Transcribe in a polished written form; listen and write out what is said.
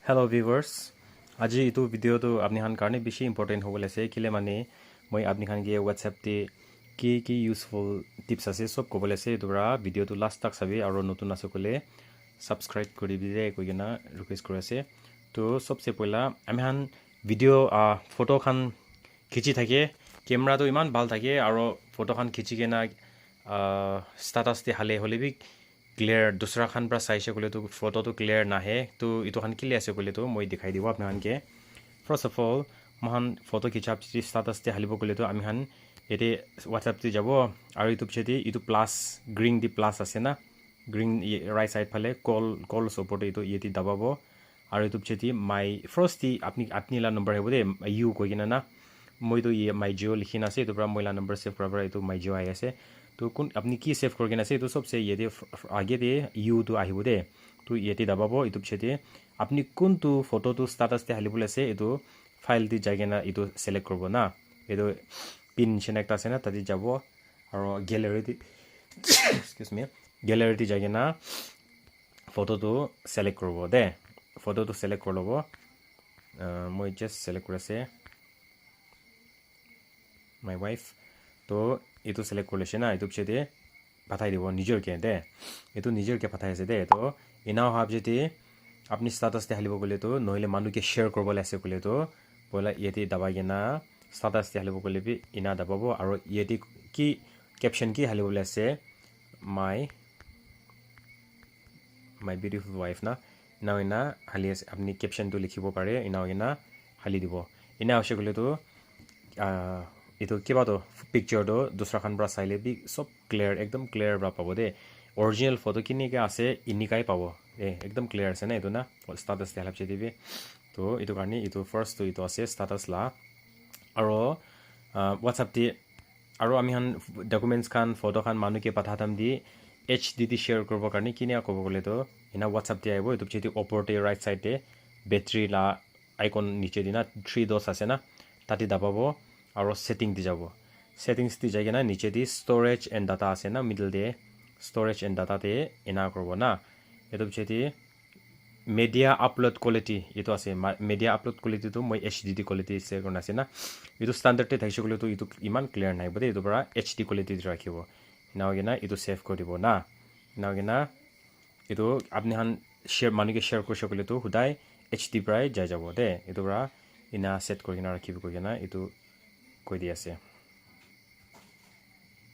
Hello viewers. আজি এইটো ভিডিওটো আপনি হান কাৰণে বেছি ইম্পৰ্টেণ্ট হ'ব লৈছে কিলে মানে মই আপনি হান গে WhatsApp তে কি ইউজফুল টিপস আছে সব ক'ব লৈছে তোৰা ভিডিওটো লাষ্ট তক চাবি আৰু নতুন আছে কলে সাবস্ক্ৰাইব কৰি দিলে কইনা ৰিকুৱেষ্ট কৰি আছে তো সবসে পহলা আমি হান ভিডিও ফটো খান খিচি থাকে কেমেৰাটো ইমান ভাল থাকে আৰু ফটো খান খিচি কেনা স্ট্যাটাস তে হালে হলে বি क्लियर दूसरा खान पर साइज से तो फोटो तो क्लियर ना है तो इतो खान क्लियर से बोले तो मैं दिखाई दिवो आपने के फर्स्ट ऑफ ऑल महान फोटो खिंचा स्टेटस ते हालिबो बोले तो आमी हान एते व्हाट्सएप ते जाबो और यूट्यूब छेति इतो प्लस ग्रीन दी प्लस আছে ना ग्रीन राइट साइड फाले कॉल सपोर्ट इतो येति दबाबो और यूट्यूब छेति माय फर्स्ट दी अपनी ला नंबर है बोले यू कोइना ना মই তো মাই জিও লিখিনা আছে তো মইলা नंबर सेव কৰা পৰা ইতো মাই জিও আই আছে तो কোন আপনি কি সেভ কৰি আছে তো সবসে ইয়ে আগে দে ইউ তো আহিব দে তো ইয়েতে দাবাবো ইউটিউব চেতে আপনি কোনটো ফটো তো স্ট্যাটাস তে হালিবলে আছে এটো ফাইল দি জায়গা না এটো সিলেক্ট করব না এটো পিন নিচে একটা আছে না তাদি যাব আর গ্যালারি দি এক্সকিউজ মি গ্যালারি দি জায়গা না ফটো তো সিলেক্ট করব দে ফটো তো সিলেক্ট করব মই জাস্ট সিলেক্ট করেছে my wife তো এটো সিলেক্ট করলেছে না ইউটিউব চেতে পাঠাই দিব নিজের কে দে এটো নিজের কে পাঠাই আছে দে তো ইনাও ভাব যেতে আপনি স্ট্যাটাস তে হালিব গলে তো নইলে মানুকে শেয়ার করবলে আছে গলে তো পয়লা ইয়েতে দাবাগে না স্ট্যাটাস তে হালিব গলে বি ইনা দাবাবো আর ইয়েতে কি ক্যাপশন কি হালিবলে আছে মাই বিউটিফুল ওয়াইফ না ইনাও ইনা হালি আছে আপনি ক্যাপশন তো লিখিব পারে ইনাও ইনা হালি দিব ইনা आवश्यक গলে তো इतो किबा तो पिक्चर दो दूसरा खान बरा साइले भी सब क्लियर एकदम क्लियर बरा पाबो दे ओरिजिनल फोटो किनी के आसे इनिकाई पाबो एकदम क्लियर से ना इतो ना स्टेटस ते हालप छेदिबे तो इतो कारणी इतो फर्स्ट तो इतो आसे स्टेटस ला आरो WhatsApp ती आरो आमी हान डॉक्यूमेंट्स खान फोटो खान मानु के पठाताम दी HDD शेयर करबो कारणी किनिया कबो गले तो इना WhatsApp ती आइबो इतो छेति ऊपर ते राइट साइड ते बैटरी ला आइकन नीचे दिना 3 डॉट्स आसे ना ताती दबाबो और सेटिंग दी जाबो सेटिंग्स दी जाएगा ना नीचे दी स्टोरेज एंड डाटा আছে না মিডল দে স্টোরেজ এন্ড ডাটা তে এনা করব না এটো পিছেতি মিডিয়া আপলোড কোয়ালিটি এটো আছে মিডিয়া আপলোড কোয়ালিটি তো মই এইচডি কোয়ালিটি সে করনা আছে না এটো স্ট্যান্ডার্ড তে থাইছে গলে তো এটো ইমান ক্লিয়ার নাই বদে এটো পৰা এইচডি কোয়ালিটি ৰাখিব নাওগেনা এটো সেভ কৰি দিব না নাওগেনা এটো আপনি হান শেয়াৰ মানুকে শেয়াৰ কৰি সকলে তো হুদাই এইচডি প্ৰায় যাই যাব দে এটো পৰা ইনা সেট কৰি না ৰাখিব কৰি না এটো কৈ দি আছে